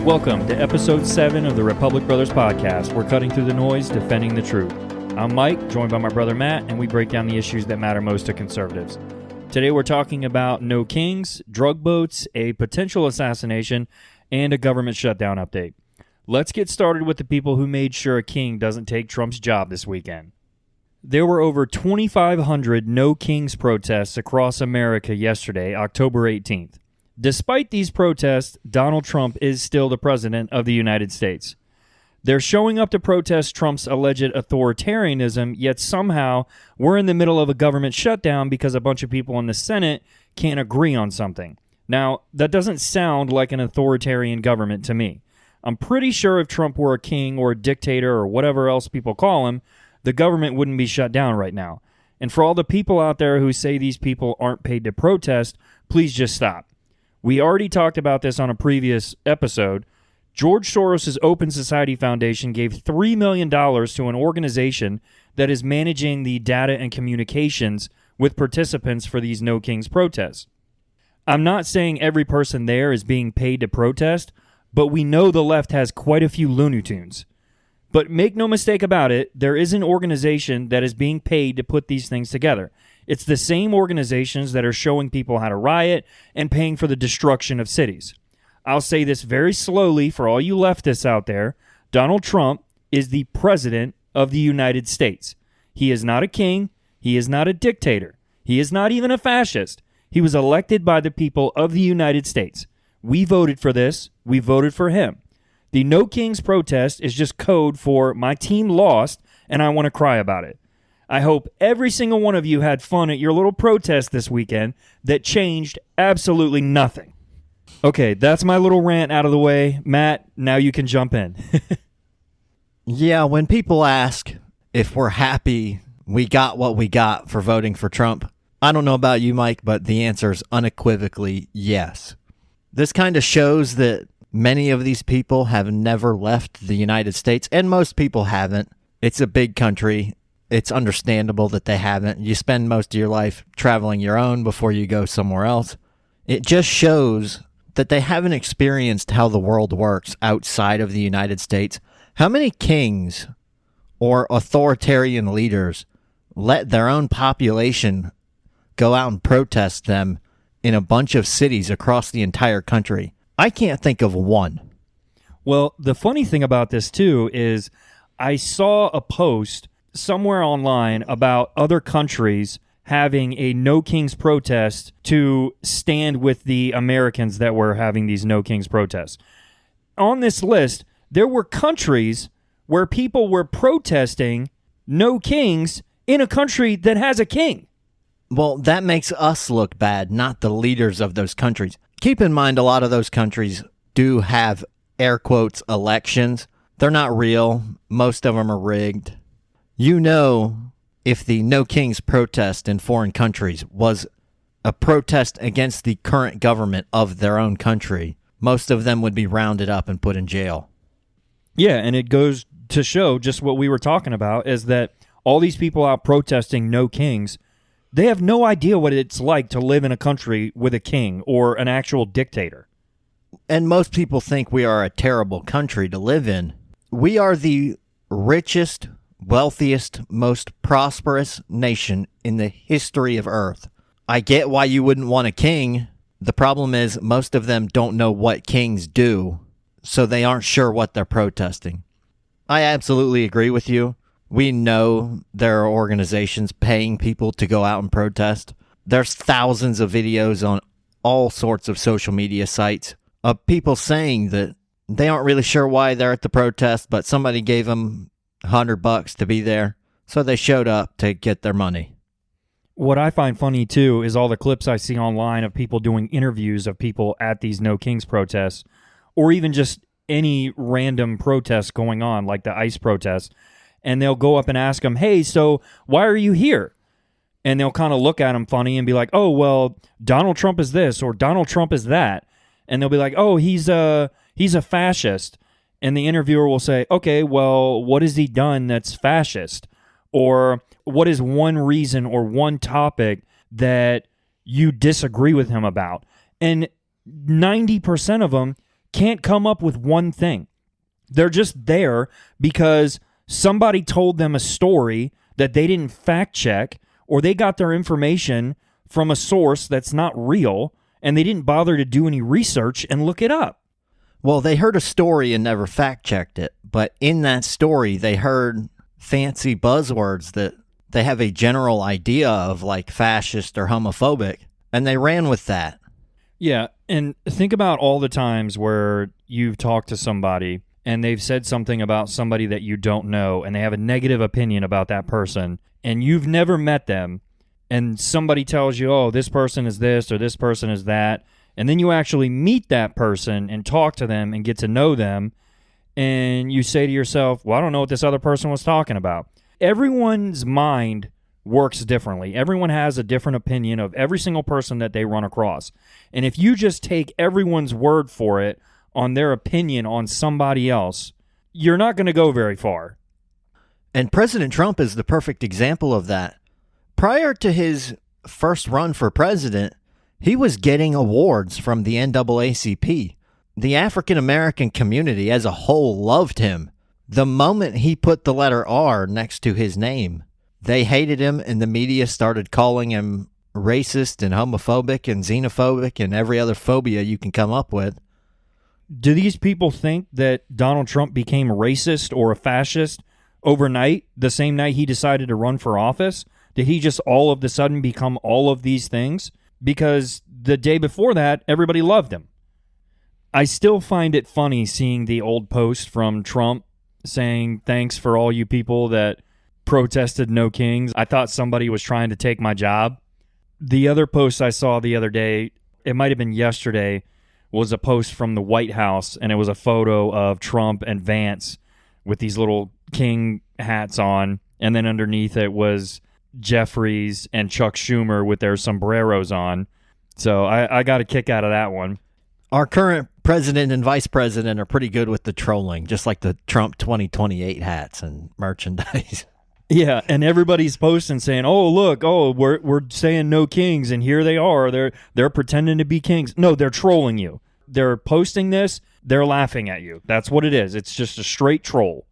Welcome to episode 7 of the Republic Brothers podcast. We're cutting through the noise, defending the truth. I'm Mike, joined by my brother Matt, and we break down the issues that matter most to conservatives. Today we're talking about no kings, drug boats, a potential assassination, and a government shutdown update. Let's get started with the people who made sure a king doesn't take Trump's job this weekend. There were over 2,500 no kings protests across America yesterday, October 18th. Despite these protests, Donald Trump is still the president of the United States. They're showing up to protest Trump's alleged authoritarianism, yet somehow we're in the middle of a government shutdown because a bunch of people in the Senate can't agree on something. Now, that doesn't sound like an authoritarian government to me. I'm pretty sure if Trump were a king or a dictator or whatever else people call him, the government wouldn't be shut down right now. And for all the people out there who say these people aren't paid to protest, please just stop. We already talked about this on a previous episode. George Soros' Open Society Foundation gave $3 million to an organization that is managing the data and communications with participants for these No Kings protests. I'm not saying every person there is being paid to protest, but we know the left has quite a few Looney Tunes. But make no mistake about it, there is an organization that is being paid to put these things together. It's the same organizations that are showing people how to riot and paying for the destruction of cities. I'll say this very slowly for all you leftists out there. Donald Trump is the president of the United States. He is not a king. He is not a dictator. He is not even a fascist. He was elected by the people of the United States. We voted for this. We voted for him. The No Kings protest is just code for my team lost and I want to cry about it. I hope every single one of you had fun at your little protest this weekend that changed absolutely nothing. Okay, that's my little rant out of the way. Matt, now you can jump in. Yeah, when people ask if we're happy we got what we got for voting for Trump, I don't know about you, Mike, but the answer is unequivocally yes. This kind of shows that many of these people have never left the United States, and most people haven't. It's a big country. It's understandable that they haven't. You spend most of your life traveling your own before you go somewhere else. It just shows that they haven't experienced how the world works outside of the United States. How many kings or authoritarian leaders let their own population go out and protest them in a bunch of cities across the entire country? I can't think of one. Well, the funny thing about this, too, is I saw a post somewhere online about other countries having a No Kings protest to stand with the Americans that were having these No Kings protests. On this list, there were countries where people were protesting No Kings in a country that has a king. Well, that makes us look bad, not the leaders of those countries. Keep in mind, a lot of those countries do have, air quotes, elections. They're not real. Most of them are rigged. You know, if the No Kings protest in foreign countries was a protest against the current government of their own country, most of them would be rounded up and put in jail. Yeah, and it goes to show just what we were talking about, is that all these people out protesting No Kings, they have no idea what it's like to live in a country with a king or an actual dictator. And most people think we are a terrible country to live in. We are the richest, wealthiest, most prosperous nation in the history of Earth. I get why you wouldn't want a king. The problem is most of them don't know what kings do, so they aren't sure what they're protesting. I absolutely agree with you. We know there are organizations paying people to go out and protest. There's thousands of videos on all sorts of social media sites of people saying that they aren't really sure why they're at the protest, but somebody gave them $100 to be there, so they showed up to get their money. What I find funny, too, is all the clips I see online of people doing interviews of people at these No Kings protests, or even just any random protests going on, like the ICE protests, and they'll go up and ask them, hey, so why are you here? And they'll kind of look at them funny and be like, oh, well, Donald Trump is this, or Donald Trump is that. And they'll be like, oh, he's a fascist. And the interviewer will say, okay, well, what has he done that's fascist? Or what is one reason or one topic that you disagree with him about? And 90% of them can't come up with one thing. They're just there because somebody told them a story that they didn't fact check, or they got their information from a source that's not real, and they didn't bother to do any research and look it up. Well, they heard a story and never fact-checked it, but in that story, they heard fancy buzzwords that they have a general idea of, like fascist or homophobic, and they ran with that. Yeah, and think about all the times where you've talked to somebody and they've said something about somebody that you don't know, and they have a negative opinion about that person, and you've never met them, and somebody tells you, oh, this person is this or this person is that, and then you actually meet that person and talk to them and get to know them, and you say to yourself, well, I don't know what this other person was talking about. Everyone's mind works differently. Everyone has a different opinion of every single person that they run across. And if you just take everyone's word for it on their opinion on somebody else, you're not going to go very far. And President Trump is the perfect example of that. Prior to his first run for president, he was getting awards from the NAACP. The African American community as a whole loved him. The moment he put the letter R next to his name, they hated him, and the media started calling him racist and homophobic and xenophobic and every other phobia you can come up with. Do these people think that Donald Trump became racist or a fascist overnight, the same night he decided to run for office? Did he just all of a sudden become all of these things? Because the day before that, everybody loved him. I still find it funny seeing the old post from Trump saying, thanks for all you people that protested No Kings. I thought somebody was trying to take my job. The other post I saw the other day, it might have been yesterday, was a post from the White House, and it was a photo of Trump and Vance with these little king hats on, and then underneath it was Jeffries and Chuck Schumer with their sombreros on. So I got a kick out of that one. Our current president and vice president are pretty good with the trolling, just like the Trump 2028 hats and merchandise. Yeah, and everybody's posting saying, "Oh, look, we're saying no kings, and here they are. They're pretending to be kings." No, they're trolling you. They're posting this. They're laughing at you. That's what it is. It's just a straight troll.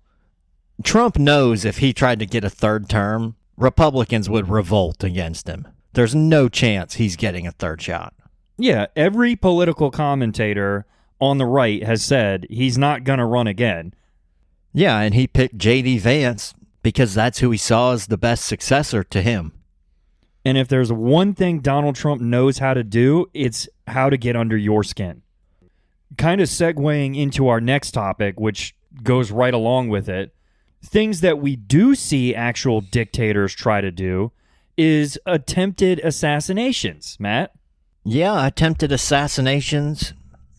Trump knows if he tried to get a third term, Republicans would revolt against him. There's no chance he's getting a third shot. Yeah, every political commentator on the right has said he's not going to run again. Yeah, and he picked J.D. Vance because that's who he saw as the best successor to him. And if there's one thing Donald Trump knows how to do, it's how to get under your skin. Kind of segueing into our next topic, which goes right along with it, things that we do see actual dictators try to do is attempted assassinations, Matt. Yeah, attempted assassinations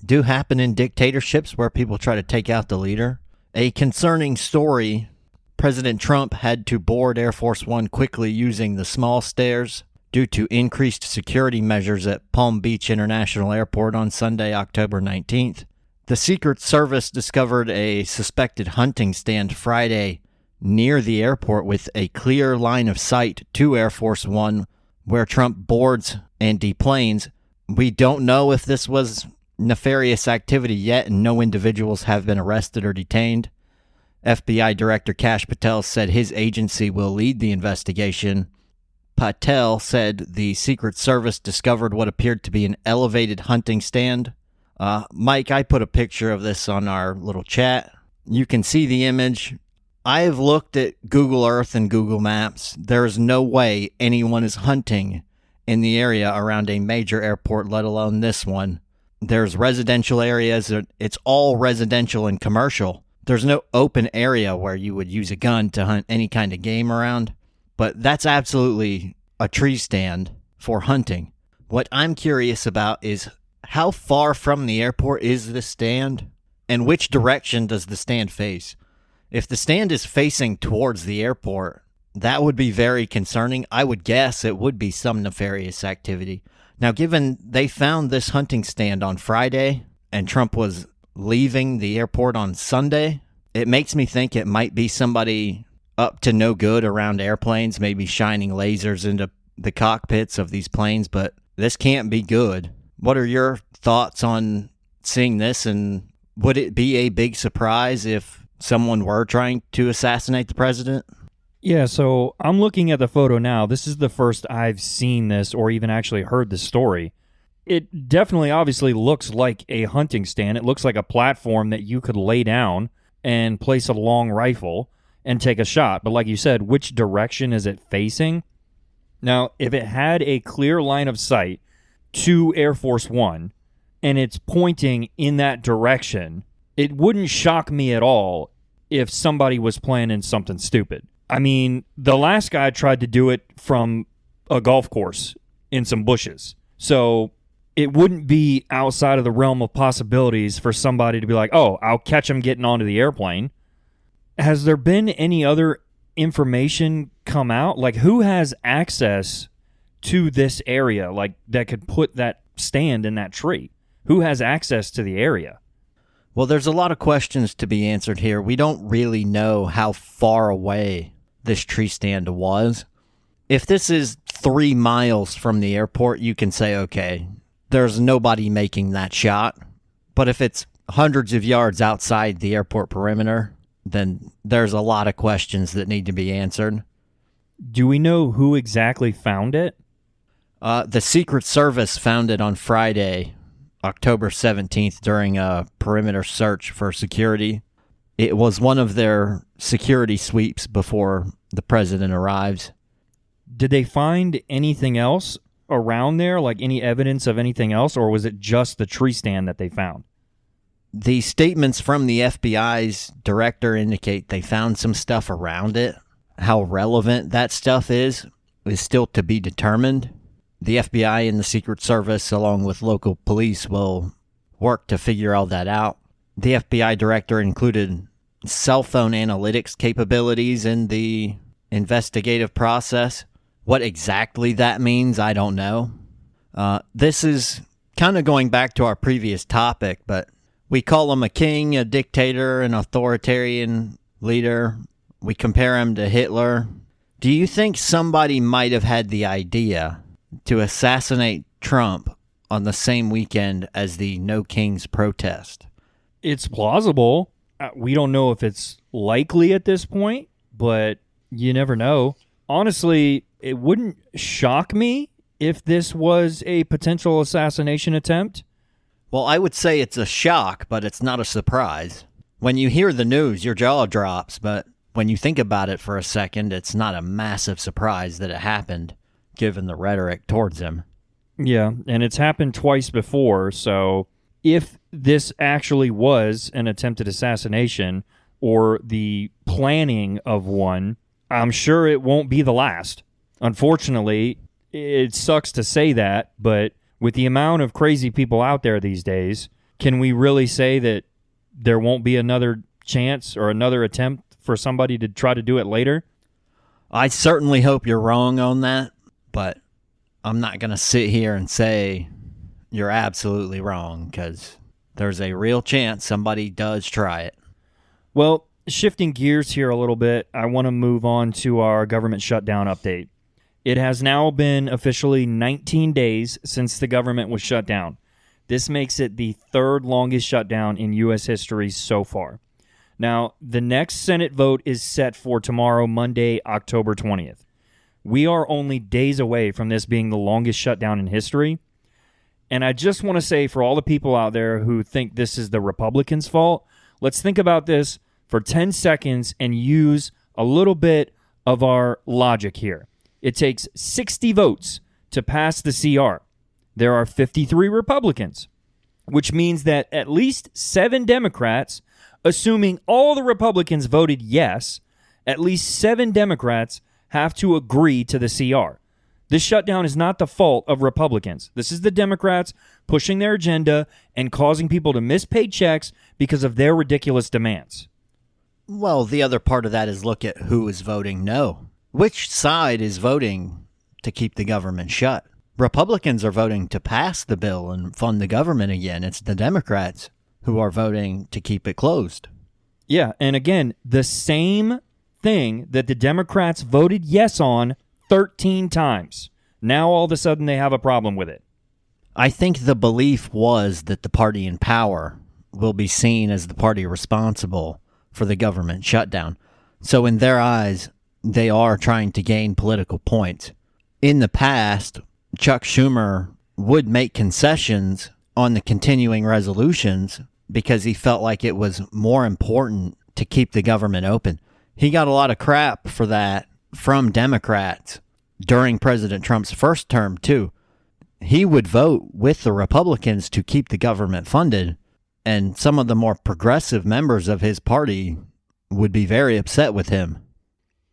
do happen in dictatorships where people try to take out the leader. A concerning story, President Trump had to board Air Force One quickly using the small stairs due to increased security measures at Palm Beach International Airport on Sunday, October 19th. The Secret Service discovered a suspected hunting stand Friday near the airport with a clear line of sight to Air Force One where Trump boards and deplanes. We don't know if this was nefarious activity yet, and no individuals have been arrested or detained. FBI Director Kash Patel said his agency will lead the investigation. Patel said the Secret Service discovered what appeared to be an elevated hunting stand. Mike, I put a picture of this on our little chat. You can see the image. I have looked at Google Earth and Google Maps. There is no way anyone is hunting in the area around a major airport, let alone this one. There's residential areas. It's all residential and commercial. There's no open area where you would use a gun to hunt any kind of game around. But that's absolutely a tree stand for hunting. What I'm curious about is how far from the airport is this stand, and which direction does the stand face? If the stand is facing towards the airport, that would be very concerning. I would guess it would be some nefarious activity. Now, given they found this hunting stand on Friday and Trump was leaving the airport on Sunday, it makes me think it might be somebody up to no good around airplanes, maybe shining lasers into the cockpits of these planes, but this can't be good. What are your thoughts on seeing this, and would it be a big surprise if someone were trying to assassinate the president? Yeah, so I'm looking at the photo now. This is the first I've seen this or even actually heard the story. It definitely obviously looks like a hunting stand. It looks like a platform that you could lay down and place a long rifle and take a shot. But like you said, which direction is it facing? Now, if it had a clear line of sight to Air Force One and it's pointing in that direction, it wouldn't shock me at all if somebody was planning something stupid. I mean, the last guy tried to do it from a golf course in some bushes. So it wouldn't be outside of the realm of possibilities for somebody to be like, oh, I'll catch him getting onto the airplane. Has there been any other information come out? Like, who has access to this area, like, that could put that stand in that tree? Who has access to the area? Well, there's a lot of questions to be answered here. We don't really know how far away this tree stand was. If this is 3 miles from the airport, you can say, okay, there's nobody making that shot. But if it's hundreds of yards outside the airport perimeter, then there's a lot of questions that need to be answered. Do we know who exactly found it? The Secret Service found it on Friday, October 17th, during a perimeter search for security. It was one of their security sweeps before the president arrives. Did they find anything else around there, like any evidence of anything else, or was it just the tree stand that they found? The statements from the FBI's director indicate they found some stuff around it. How relevant that stuff is still to be determined. The FBI and the Secret Service, along with local police, will work to figure all that out. The FBI director included cell phone analytics capabilities in the investigative process. What exactly that means, I don't know. This is kind of going back to our previous topic, but we call him a king, a dictator, an authoritarian leader. We compare him to Hitler. Do you think somebody might have had the idea to assassinate Trump on the same weekend as the No Kings protest? It's plausible. We don't know if it's likely at this point, but you never know. Honestly, it wouldn't shock me if this was a potential assassination attempt. Well, I would say it's a shock, but it's not a surprise. When you hear the news, your jaw drops, but when you think about it for a second, it's not a massive surprise that it happened, given the rhetoric towards him. Yeah, and it's happened twice before, so if this actually was an attempted assassination or the planning of one, I'm sure it won't be the last. Unfortunately, it sucks to say that, but with the amount of crazy people out there these days, can we really say that there won't be another chance or another attempt for somebody to try to do it later? I certainly hope you're wrong on that, but I'm not going to sit here and say you're absolutely wrong, because there's a real chance somebody does try it. Well, shifting gears here a little bit, I want to move on to our government shutdown update. It has now been officially 19 days since the government was shut down. This makes it the third longest shutdown in U.S. history so far. Now, the next Senate vote is set for tomorrow, Monday, October 20th. We are only days away from this being the longest shutdown in history. And I just want to say, for all the people out there who think this is the Republicans' fault, let's think about this for 10 seconds and use a little bit of our logic here. It takes 60 votes to pass the CR. There are 53 Republicans, which means that at least 7 Democrats, assuming all the Republicans voted yes, at least 7 Democrats have to agree to the CR. This shutdown is not the fault of Republicans. This is the Democrats pushing their agenda and causing people to miss paychecks because of their ridiculous demands. Well, the other part of that is look at who is voting no. Which side is voting to keep the government shut? Republicans are voting to pass the bill and fund the government again. It's the Democrats who are voting to keep it closed. Yeah, and again, the same thing that the Democrats voted yes on 13 times. Now all of a sudden they have a problem with it. I think the belief was that the party in power will be seen as the party responsible for the government shutdown. So in their eyes, they are trying to gain political points. In the past, Chuck Schumer would make concessions on the continuing resolutions because he felt like it was more important to keep the government open. He got a lot of crap for that from Democrats during President Trump's first term, too. He would vote with the Republicans to keep the government funded, and some of the more progressive members of his party would be very upset with him.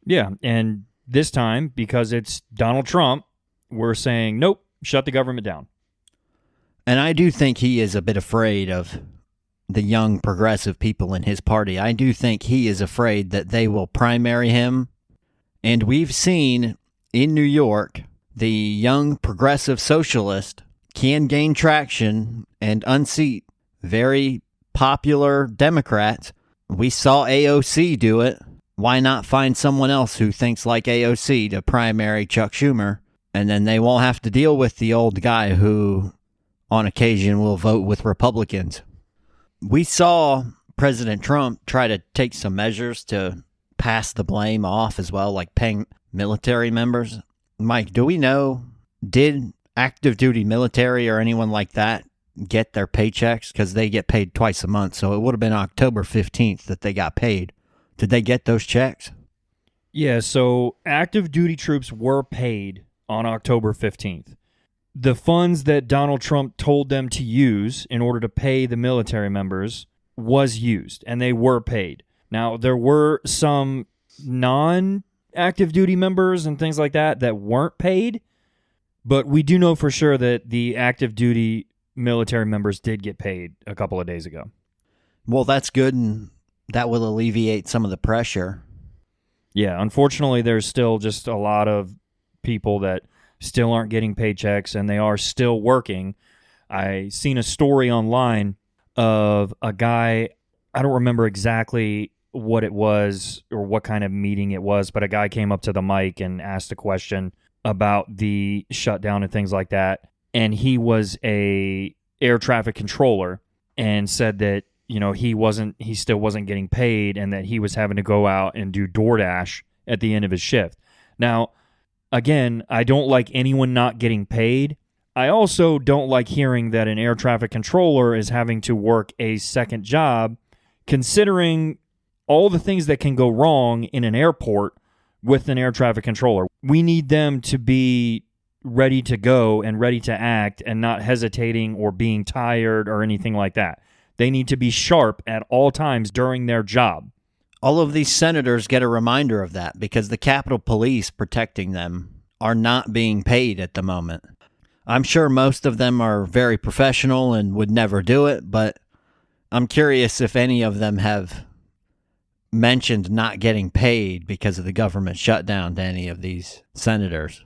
Yeah, and this time, because it's Donald Trump, we're saying, nope, shut the government down. And I do think he is a bit afraid of the young progressive people in his party. I do think he is afraid that they will primary him. And we've seen in New York, the young progressive socialist can gain traction and unseat very popular Democrats. We saw AOC do it. Why not find someone else who thinks like AOC to primary Chuck Schumer? And then they won't have to deal with the old guy who, on occasion, will vote with Republicans. We saw President Trump try to take some measures to pass the blame off as well, like paying military members. Mike, do we know, did active duty military or anyone like that get their paychecks? Because they get paid twice a month, so it would have been October 15th that they got paid. Did they get those checks? Yeah, so active duty troops were paid on October 15th. The funds that Donald Trump told them to use in order to pay the military members was used, and they were paid. Now, there were some non-active duty members and things like that that weren't paid, but we do know for sure that the active duty military members did get paid a couple of days ago. Well, that's good, and that will alleviate some of the pressure. Yeah, unfortunately, there's still just a lot of people that still aren't getting paychecks, and they are still working. I seen a story online of a guy, I don't remember exactly what it was or what kind of meeting it was, but a guy came up to the mic and asked a question about the shutdown and things like that. And he was a air traffic controller and said that, you know, he still wasn't getting paid and that he was having to go out and do DoorDash at the end of his shift. Now, again, I don't like anyone not getting paid. I also don't like hearing that an air traffic controller is having to work a second job, considering all the things that can go wrong in an airport with an air traffic controller. We need them to be ready to go and ready to act and not hesitating or being tired or anything like that. They need to be sharp at all times during their job. All of these senators get a reminder of that because the Capitol Police protecting them are not being paid at the moment. I'm sure most of them are very professional and would never do it, but I'm curious if any of them have mentioned not getting paid because of the government shutdown to any of these senators.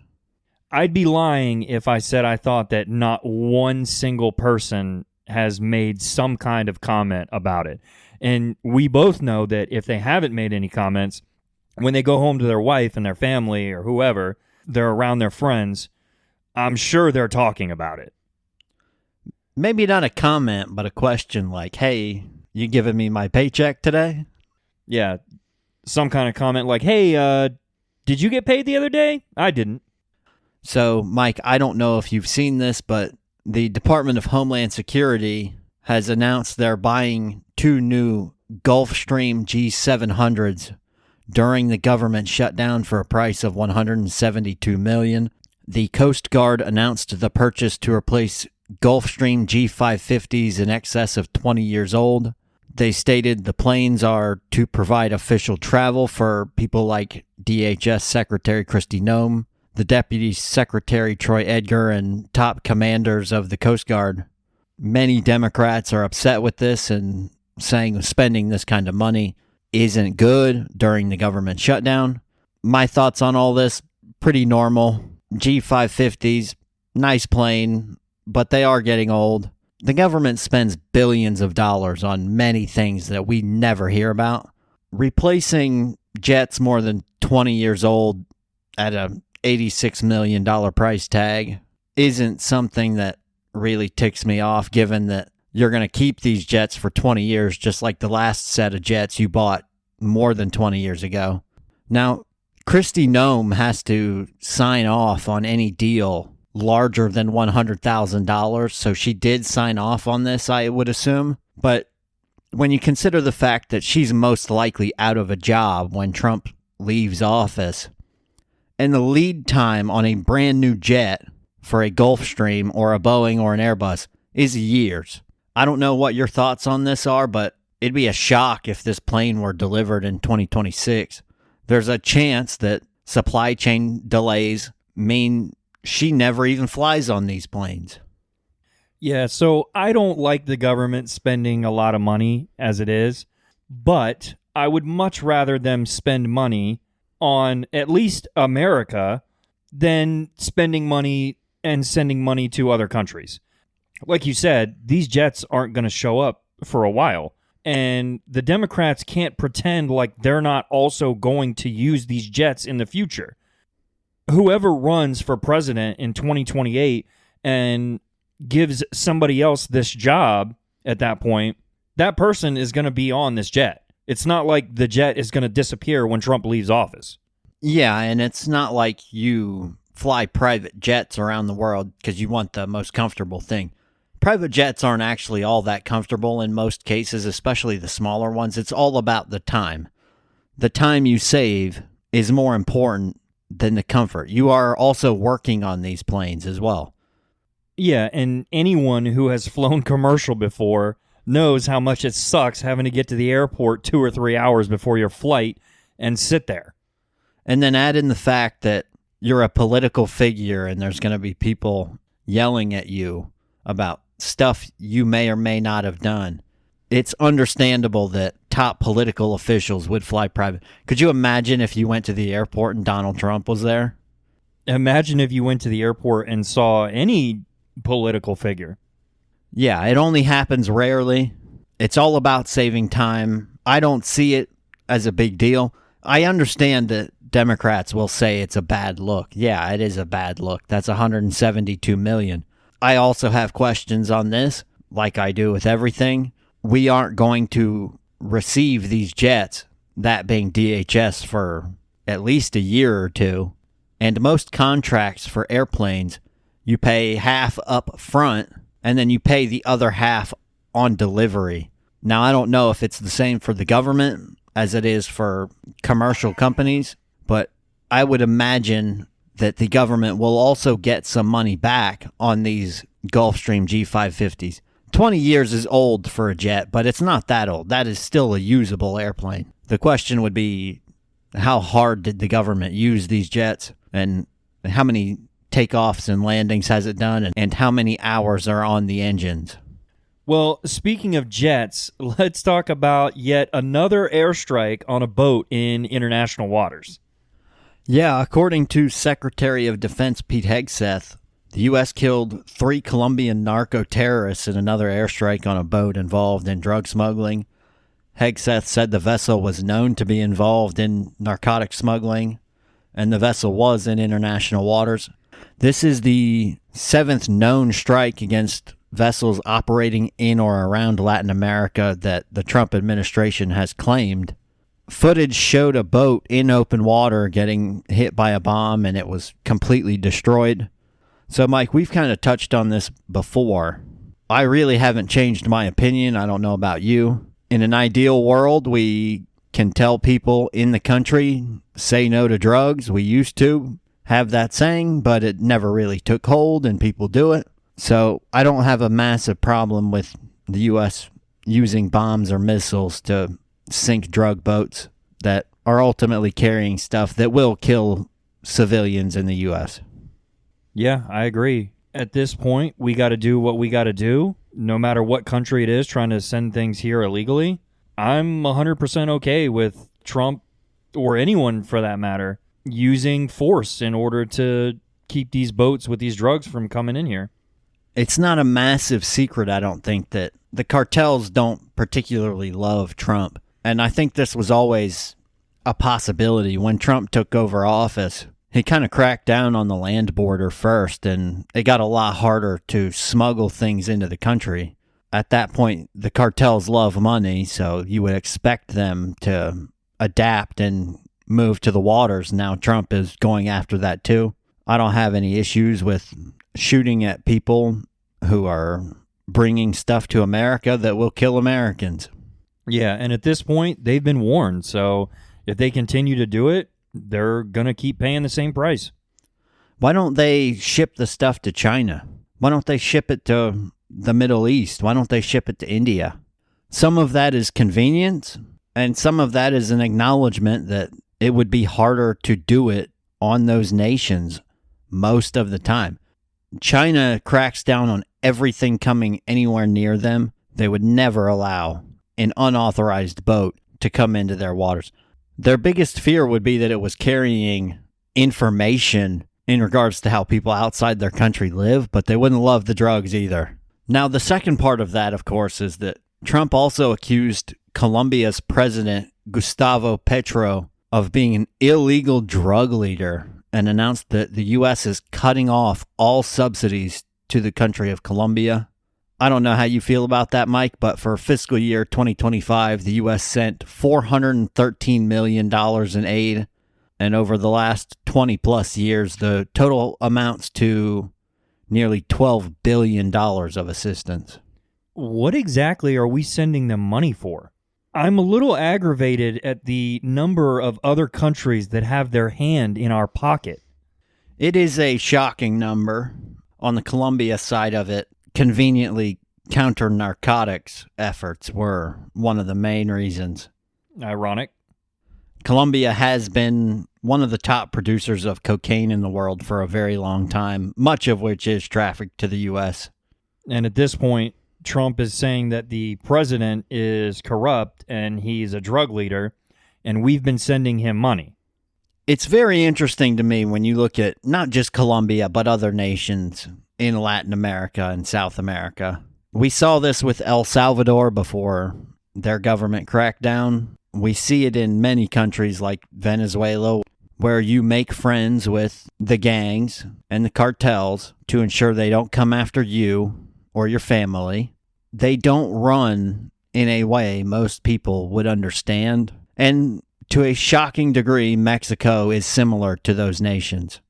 I'd be lying if I said I thought that not one single person has made some kind of comment about it. And we both know that if they haven't made any comments, when they go home to their wife and their family or whoever, they're around their friends, I'm sure they're talking about it. Maybe not a comment, but a question like, hey, you giving me my paycheck today? Yeah, some kind of comment like, hey, did you get paid the other day? I didn't. So, Mike, I don't know if you've seen this, but the Department of Homeland Security has announced they're buying 2 new Gulfstream G700s during the government shutdown for a price of $172 million. The Coast Guard announced the purchase to replace Gulfstream G550s in excess of 20 years old. They stated the planes are to provide official travel for people like DHS Secretary Kristi Noem, the Deputy Secretary Troy Edgar, and top commanders of the Coast Guard. Many Democrats are upset with this and saying spending this kind of money isn't good during the government shutdown. My thoughts on all this, pretty normal. G550s, nice plane, but they are getting old. The government spends billions of dollars on many things that we never hear about. Replacing jets more than 20 years old at a $86 million price tag isn't something that really ticks me off, given that you're going to keep these jets for 20 years, just like the last set of jets you bought more than 20 years ago. Now, Kristi Noem has to sign off on any deal larger than $100,000, so she did sign off on this, I would assume. But when you consider the fact that she's most likely out of a job when Trump leaves office, and the lead time on a brand new jet for a Gulfstream or a Boeing or an Airbus is years. I don't know what your thoughts on this are, but it'd be a shock if this plane were delivered in 2026. There's a chance that supply chain delays mean she never even flies on these planes. Yeah, so I don't like the government spending a lot of money as it is, but I would much rather them spend money on at least America than spending money and sending money to other countries. Like you said, these jets aren't going to show up for a while, and the Democrats can't pretend like they're not also going to use these jets in the future. Whoever runs for president in 2028 and gives somebody else this job at that point, that person is going to be on this jet. It's not like the jet is going to disappear when Trump leaves office. Yeah, and it's not like you fly private jets around the world because you want the most comfortable thing. Private jets aren't actually all that comfortable in most cases, especially the smaller ones. It's all about the time. The time you save is more important than the comfort. You are also working on these planes as well. Yeah, and anyone who has flown commercial before knows how much it sucks having to get to the airport 2 or 3 hours before your flight and sit there. And then add in the fact that you're a political figure and there's going to be people yelling at you about stuff you may or may not have done. It's understandable that top political officials would fly private. Could you imagine if you went to the airport and Donald Trump was there? Imagine if you went to the airport and saw any political figure. Yeah, it only happens rarely. It's all about saving time. I don't see it as a big deal. I understand that Democrats will say it's a bad look. Yeah, it is a bad look. That's $172 million. I also have questions on this, like I do with everything. We aren't going to receive these jets, that being DHS, for at least a year or two. And most contracts for airplanes, you pay half up front, and then you pay the other half on delivery. Now, I don't know if it's the same for the government as it is for commercial companies, but I would imagine that the government will also get some money back on these Gulfstream G550s. 20 years is old for a jet, but it's not that old. That is still a usable airplane. The question would be, how hard did the government use these jets, and how many takeoffs and landings has it done, and how many hours are on the engines? Well, speaking of jets, let's talk about yet another airstrike on a boat in international waters. Yeah, according to Secretary of Defense Pete Hegseth, the U.S. killed 3 Colombian narco-terrorists in another airstrike on a boat involved in drug smuggling. Hegseth said the vessel was known to be involved in narcotic smuggling, and the vessel was in international waters. This is the 7th known strike against vessels operating in or around Latin America that the Trump administration has claimed. Footage showed a boat in open water getting hit by a bomb, and it was completely destroyed. So, Mike, we've kind of touched on this before. I really haven't changed my opinion. I don't know about you. In an ideal world, we can tell people in the country, say no to drugs. We used to have that saying, but it never really took hold, and people do it. So I don't have a massive problem with the U.S. using bombs or missiles to sink drug boats that are ultimately carrying stuff that will kill civilians in the U.S. Yeah, I agree. At this point, we got to do what we got to do, no matter what country it is trying to send things here illegally. I'm 100% okay with Trump, or anyone for that matter, using force in order to keep these boats with these drugs from coming in here. It's not a massive secret, I don't think, that the cartels don't particularly love Trump. And I think this was always a possibility. When Trump took over office, He kind of cracked down on the land border first, and it got a lot harder to smuggle things into the country. At that point, the cartels love money, so you would expect them to adapt and move to the waters. Now Trump is going after that too. I don't have any issues with shooting at people who are bringing stuff to America that will kill Americans. Yeah, and at this point, they've been warned. So if they continue to do it, they're going to keep paying the same price. Why don't they ship the stuff to China? Why don't they ship it to the Middle East? Why don't they ship it to India? Some of that is convenience, and some of that is an acknowledgement that it would be harder to do it on those nations most of the time. China cracks down on everything coming anywhere near them. They would never allow an unauthorized boat to come into their waters. Their biggest fear would be that it was carrying information in regards to how people outside their country live, but they wouldn't love the drugs either. Now, the second part of that, of course, is that Trump also accused Colombia's president, Gustavo Petro, of being an illegal drug leader and announced that the U.S. is cutting off all subsidies to the country of Colombia. I don't know how you feel about that, Mike, but for fiscal year 2025, the U.S. sent $413 million in aid, and over the last 20-plus years, the total amounts to nearly $12 billion of assistance. What exactly are we sending them money for? I'm a little aggravated at the number of other countries that have their hand in our pocket. It is a shocking number. On the Colombia side of it, conveniently, counter-narcotics efforts were one of the main reasons. Ironic. Colombia has been one of the top producers of cocaine in the world for a very long time, much of which is trafficked to the U.S. And at this point, Trump is saying that the president is corrupt and he's a drug leader, and we've been sending him money. It's very interesting to me when you look at not just Colombia, but other nations in Latin America and South America. We saw this with El Salvador before their government crackdown. We see it in many countries like Venezuela, where you make friends with the gangs and the cartels to ensure they don't come after you or your family. They don't run in a way most people would understand. And to a shocking degree, Mexico is similar to those nations.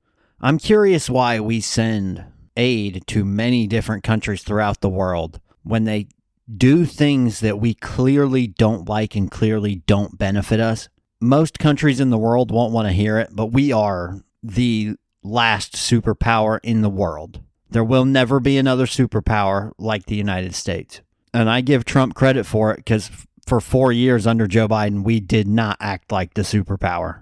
I'm curious why we send aid to many different countries throughout the world when they do things that we clearly don't like and clearly don't benefit us. Most countries in the world won't want to hear it, but we are the last superpower in the world. There will never be another superpower like the United States. And I give Trump credit for it because for 4 years under Joe Biden, we did not act like the superpower.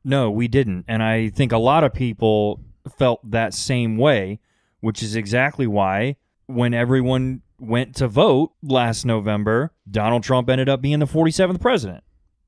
No, we didn't. And I think a lot of people felt that same way, which is exactly why when everyone went to vote last November, Donald Trump ended up being the 47th president.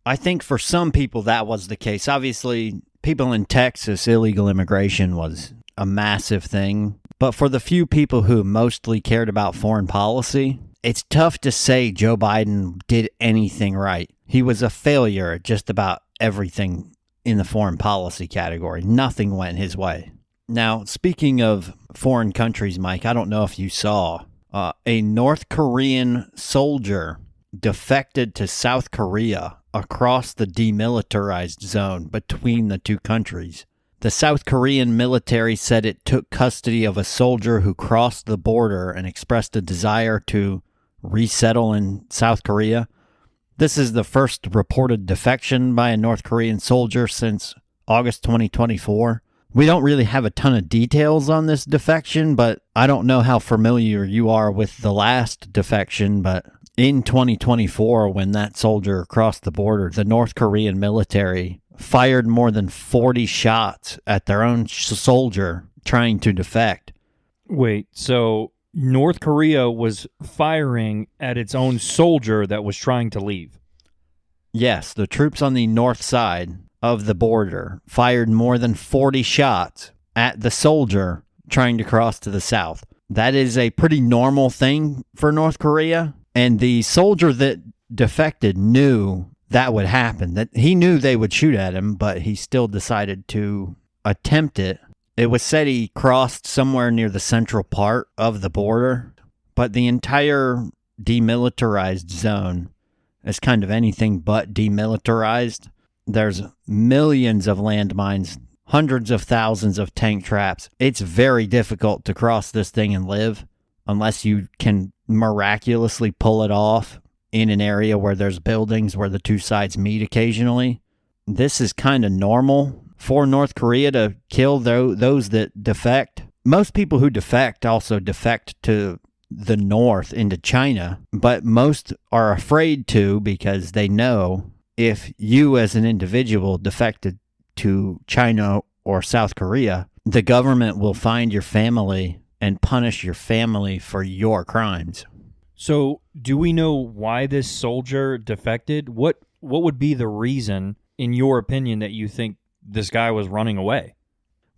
I think for some people that was the case. Obviously, people in Texas, illegal immigration was a massive thing. But for the few people who mostly cared about foreign policy, it's tough to say Joe Biden did anything right. He was a failure at just about everything in the foreign policy category. Nothing went his way. Now, speaking of foreign countries, Mike, I don't know if you saw a North Korean soldier defected to South Korea across the demilitarized zone between the two countries. The South Korean military said it took custody of a soldier who crossed the border and expressed a desire to resettle in South Korea. This is the first reported defection by a North Korean soldier since August 2024. We don't really have a ton of details on this defection, but I don't know how familiar you are with the last defection, but in 2024, when that soldier crossed the border, the North Korean military fired more than 40 shots at their own soldier trying to defect. Wait, so North Korea was firing at its own soldier that was trying to leave? Yes, the troops on the north side of the border fired more than 40 shots at the soldier trying to cross to the south. That is a pretty normal thing for North Korea, and the soldier that defected knew that would happen. That he knew they would shoot at him, but he still decided to attempt it. It was said he crossed somewhere near the central part of the border, but the entire demilitarized zone is kind of anything but demilitarized. There's millions of landmines, hundreds of thousands of tank traps. It's very difficult to cross this thing and live unless you can miraculously pull it off in an area where there's buildings where the two sides meet occasionally. This is kind of normal for North Korea to kill those that defect. Most people who defect also defect to the north into China, but most are afraid to because they know if you as an individual defected to China or South Korea, the government will find your family and punish your family for your crimes. So, do we know why this soldier defected? What would be the reason, in your opinion, that you think this guy was running away?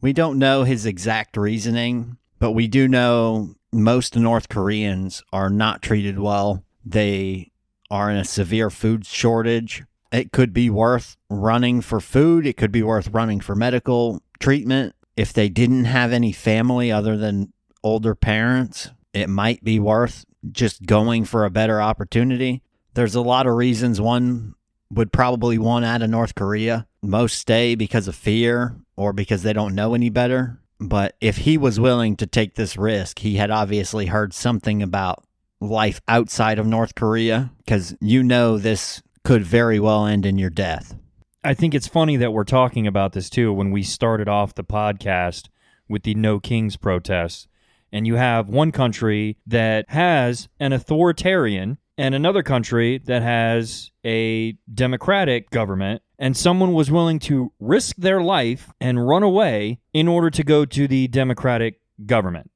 We don't know his exact reasoning, but we do know most North Koreans are not treated well. They are in a severe food shortage. It could be worth running for food. It could be worth running for medical treatment. If they didn't have any family other than older parents, it might be worth just going for a better opportunity. There's a lot of reasons one would probably want out of North Korea. Most stay because of fear or because they don't know any better. But if he was willing to take this risk, he had obviously heard something about life outside of North Korea, because you know this could very well end in your death. I think it's funny that we're talking about this too when we started off the podcast with the No Kings protests. And you have one country that has an authoritarian and another country that has a democratic government, and someone was willing to risk their life and run away in order to go to the democratic government.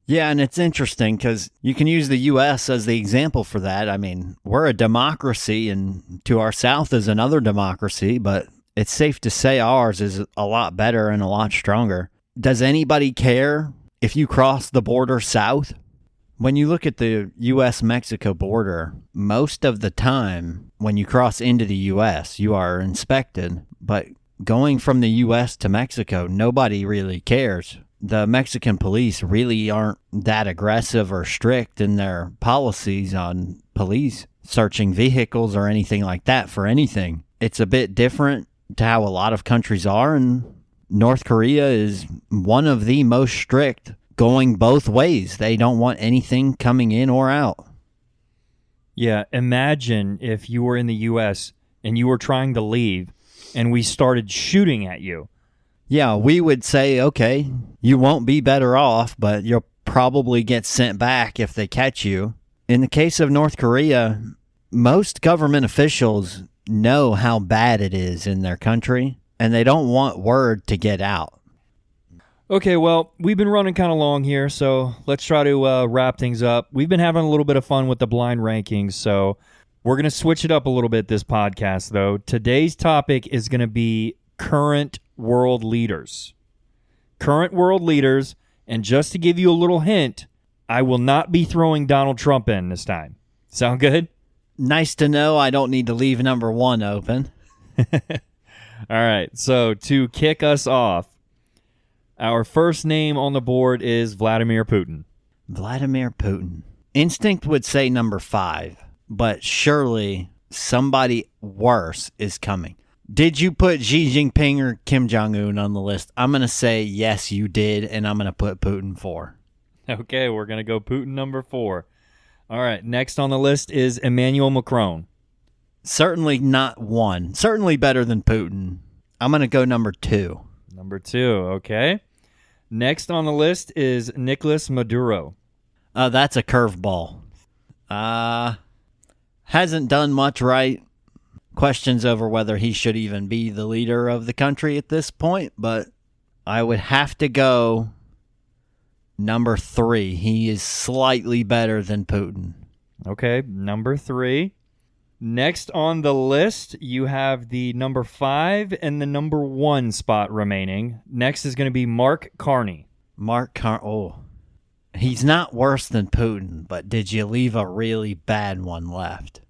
Yeah, and it's interesting because you can use the U.S. as the example for that. I mean, we're a democracy, and to our south is another democracy, but it's safe to say ours is a lot better and a lot stronger. Does anybody care if you cross the border south? When you look at the U.S.-Mexico border, most of the time when you cross into the U.S., you are inspected. But going from the U.S. to Mexico, nobody really cares. The Mexican police really aren't that aggressive or strict in their policies on police searching vehicles or anything like that for anything. It's a bit different to how a lot of countries are, and North Korea is one of the most strict, going both ways. They don't want anything coming in or out. Yeah, imagine if you were in the U.S. and you were trying to leave and we started shooting at you. Yeah, we would say, okay, you won't be better off, but you'll probably get sent back if they catch you. In the case of North Korea, most government officials know how bad it is in their country, and they don't want word to get out. Okay, well, we've been running kind of long here, so let's try to wrap things up. We've been having a little bit of fun with the blind rankings, so we're going to switch it up a little bit this podcast, though. Today's topic is going to be current world leaders. Current world leaders, and just to give you a little hint, I will not be throwing Donald Trump in this time. Sound good? Nice to know I don't need to leave number one open. All right, so to kick us off, our first name on the board is Vladimir Putin. Vladimir Putin. Instinct would say number 5, but surely somebody worse is coming. Did you put Xi Jinping or Kim Jong-un on the list? I'm going to say yes, you did, and I'm going to put Putin 4. Okay, we're going to go Putin number 4. All right, next on the list is Emmanuel Macron. Certainly not 1. Certainly better than Putin. I'm going to go number 2. Number 2, okay. Next on the list is Nicolas Maduro. That's a curveball. Hasn't done much right. Questions over whether he should even be the leader of the country at this point, but I would have to go number 3. He is slightly better than Putin. Okay, number 3. Next on the list, you have the number 5 and the number 1 spot remaining. Next is going to be Mark Carney. Oh, he's not worse than Putin, but did you leave a really bad one left?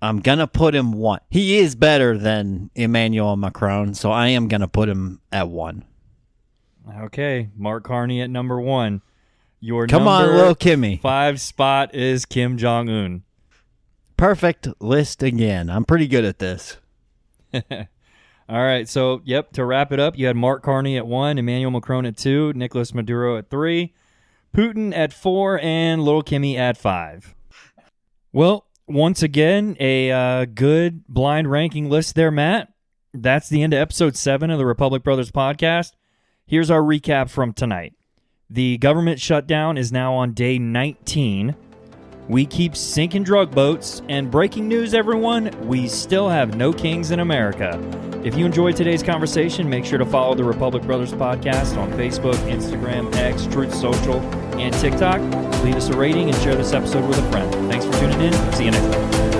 I'm going to put him 1. He is better than Emmanuel Macron, so I am going to put him at 1. Okay, Mark Carney at number 1. Your Come on, number little Kimmy. 5 spot is Kim Jong-un. Perfect list again. I'm pretty good at this. All right, so, to wrap it up, you had Mark Carney at 1, Emmanuel Macron at 2, Nicolas Maduro at 3, Putin at 4, and little Kimmy at 5. Well, once again, a good blind ranking list there, Matt. That's the end of episode 7 of the Republic Brothers podcast. Here's our recap from tonight. The government shutdown is now on day 19. We keep sinking drug boats, and breaking news, everyone, we still have no kings in America. If you enjoyed today's conversation, make sure to follow the Republic Brothers podcast on Facebook, Instagram, X, Truth Social, and TikTok. Leave us a rating and share this episode with a friend. Thanks for tuning in. See you next time.